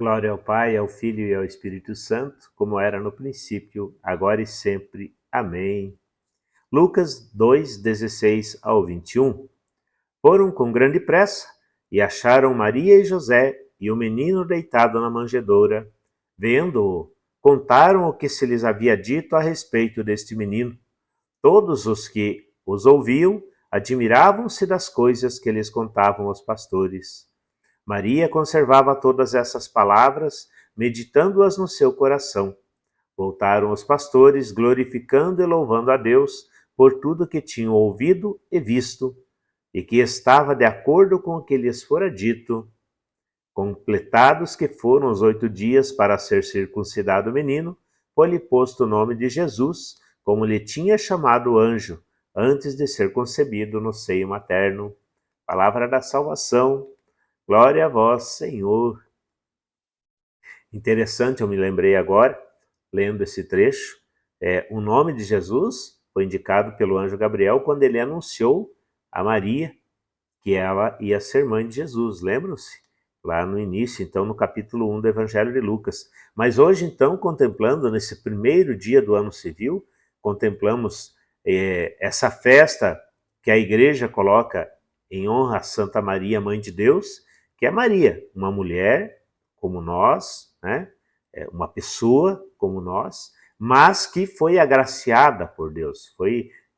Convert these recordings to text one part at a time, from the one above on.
Glória ao Pai, ao Filho e ao Espírito Santo, como era no princípio, agora e sempre. Amém. Lucas 2, 16 ao 21. Foram com grande pressa e acharam Maria e José e o menino deitado na manjedoura. Vendo-o, contaram o que se lhes havia dito a respeito deste menino. Todos os que os ouviam admiravam-se das coisas que lhes contavam os pastores. Maria conservava todas essas palavras, meditando-as no seu coração. Voltaram os pastores, glorificando e louvando a Deus por tudo que tinham ouvido e visto, e que estava de acordo com o que lhes fora dito. Completados que foram os 8 dias para ser circuncidado o menino, foi-lhe posto o nome de Jesus, como lhe tinha chamado o anjo, antes de ser concebido no seio materno. Palavra da salvação. Glória a vós, Senhor. Interessante, eu me lembrei agora, lendo esse trecho, o nome de Jesus foi indicado pelo anjo Gabriel quando ele anunciou a Maria que ela ia ser mãe de Jesus, lembram-se? Lá no início, então, no capítulo 1 do Evangelho de Lucas. Mas hoje, então, contemplando nesse primeiro dia do ano civil, contemplamos essa festa que a igreja coloca em honra a Santa Maria, Mãe de Deus, que é Maria, uma mulher como nós, né? Uma pessoa como nós, mas que foi agraciada por Deus,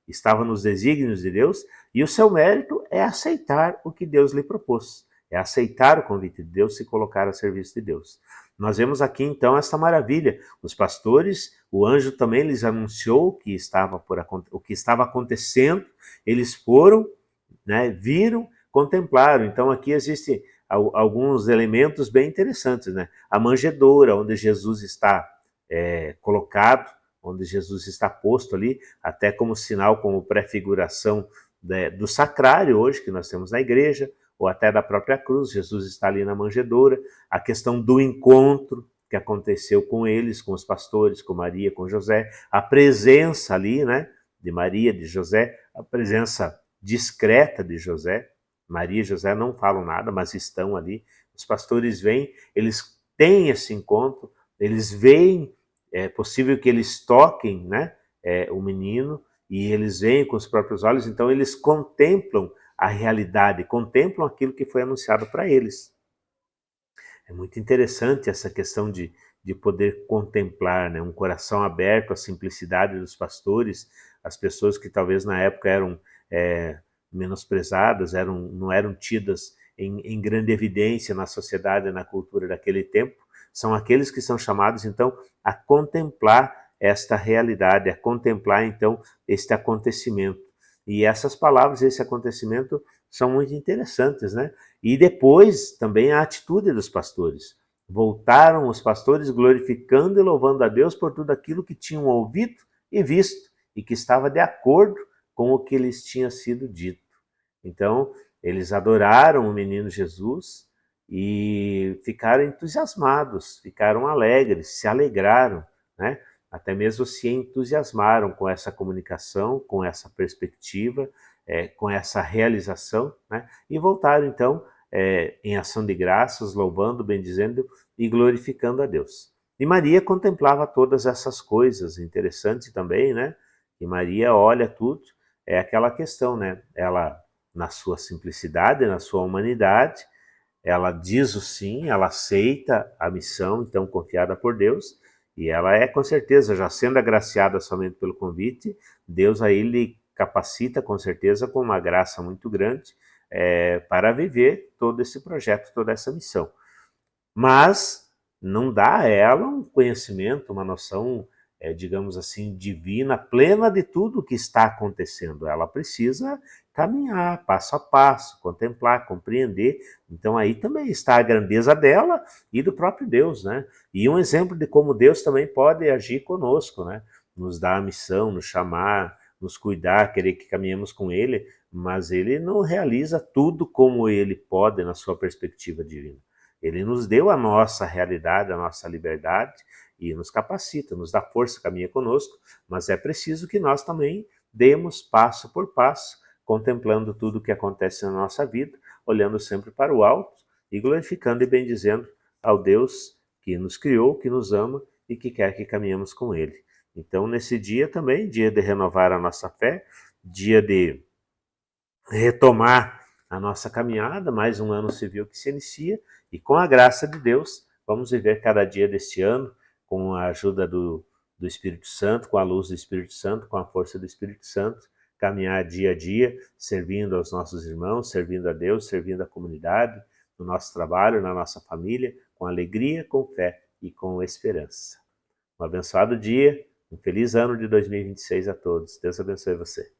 estava nos desígnios de Deus, e o seu mérito é aceitar o que Deus lhe propôs, é aceitar o convite de Deus e se colocar a serviço de Deus. Nós vemos aqui então esta maravilha. Os pastores, o anjo também lhes anunciou o que estava acontecendo, eles foram, né, viram, contemplaram. Então aqui existem alguns elementos bem interessantes, né? A manjedoura, onde Jesus está colocado, onde Jesus está posto ali, até como sinal, como prefiguração do sacrário hoje que nós temos na igreja, ou até da própria cruz. Jesus está ali na manjedoura. A questão do encontro que aconteceu com eles, com os pastores, com Maria, com José, a presença ali, né, de Maria, de José, a presença discreta de José. Maria e José não falam nada, mas estão ali. Os pastores vêm, eles têm esse encontro, eles veem, é possível que eles toquem, né, o menino, e eles veem com os próprios olhos, então eles contemplam a realidade, contemplam aquilo que foi anunciado para eles. É muito interessante essa questão de poder contemplar, né, um coração aberto à simplicidade dos pastores, as pessoas que talvez na época eram menosprezadas, não eram tidas em grande evidência na sociedade, na cultura daquele tempo, são aqueles que são chamados então a contemplar esta realidade, a contemplar então este acontecimento. E essas palavras, esse acontecimento, são muito interessantes, né? E depois também a atitude dos pastores. Voltaram os pastores glorificando e louvando a Deus por tudo aquilo que tinham ouvido e visto, e que estava de acordo com o que lhes tinha sido dito. Então, eles adoraram o menino Jesus e ficaram entusiasmados, ficaram alegres, se alegraram, né? Até mesmo se entusiasmaram com essa comunicação, com essa perspectiva, com essa realização, né? E voltaram então em ação de graças, louvando, bendizendo e glorificando a Deus. E Maria contemplava todas essas coisas, interessante também, né? E Maria olha tudo, é aquela questão, né? Ela, na sua simplicidade, na sua humanidade, ela diz o sim, ela aceita a missão, então confiada por Deus, e ela é com certeza, já sendo agraciada somente pelo convite, Deus aí lhe capacita com certeza com uma graça muito grande para viver todo esse projeto, toda essa missão. Mas não dá a ela um conhecimento, uma noção, digamos assim, divina, plena de tudo o que está acontecendo. Ela precisa caminhar passo a passo, contemplar, compreender. Então aí também está a grandeza dela e do próprio Deus, né? E um exemplo de como Deus também pode agir conosco, né? Nos dar a missão, nos chamar, nos cuidar, querer que caminhemos com Ele, mas Ele não realiza tudo como Ele pode na sua perspectiva divina. Ele nos deu a nossa realidade, a nossa liberdade e nos capacita, nos dá força, caminha conosco, mas é preciso que nós também demos passo por passo, contemplando tudo o que acontece na nossa vida, olhando sempre para o alto e glorificando e bendizendo ao Deus que nos criou, que nos ama e que quer que caminhemos com Ele. Então, nesse dia também, dia de renovar a nossa fé, dia de retomar a nossa caminhada, mais um ano civil que se inicia, e com a graça de Deus, vamos viver cada dia deste ano com a ajuda do Espírito Santo, com a luz do Espírito Santo, com a força do Espírito Santo, caminhar dia a dia, servindo aos nossos irmãos, servindo a Deus, servindo a comunidade, no nosso trabalho, na nossa família, com alegria, com fé e com esperança. Um abençoado dia, um feliz ano de 2026 a todos. Deus abençoe você.